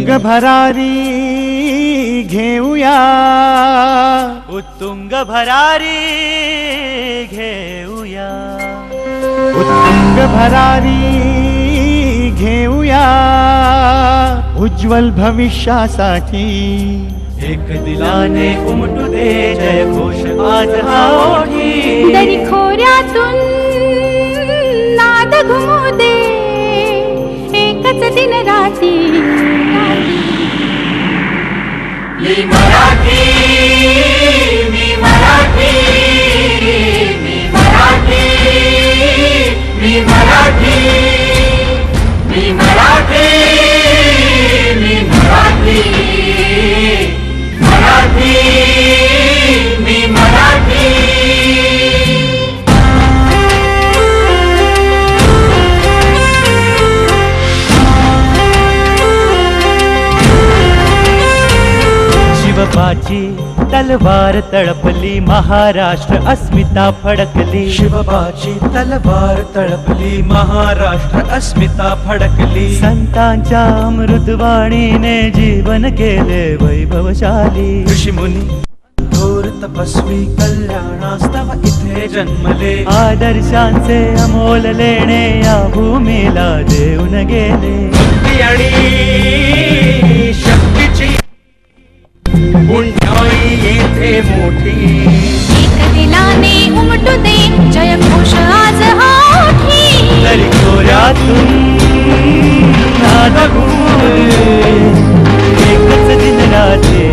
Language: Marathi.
उत्तुंग भरारी घेऊया, उत्तुंग भरारी घेऊया, उत्तुंग भरारी घेऊया, उज्ज्वल भविष्यासाठी एक दिलाने उमटू दे जय घोष आज हा ओठी. दरी खोऱ्यातून नाद घुमू दे एकच दिन राती. मी मराठी, मी मराठी, मी मराठी, मी मराठी, मी मराठी, मी मराठी, मराठी, मी मराठी. शिवबाची तलवार तळपली, महाराष्ट्र अस्मिता फडकली. शिवबाची तलवार तळपली, महाराष्ट्र अस्मिता फडकली. संतांच्या अमृतवाणीने जीवन केले वैभवशाली. ऋषीमुनी थोर तपस्वी कल्याणास्तव इथे जन्मले. आदर्शांचे अमोल लेणे या भूमीला देऊन गेले. भक्ती आणि शक्तीची पुण्याई येथे मोठी. एक दिलाने उमटू दे जय घोष आज हा ओठी. तरी खोऱ्यातून नाद घुमू दे एकच दिन रात्री.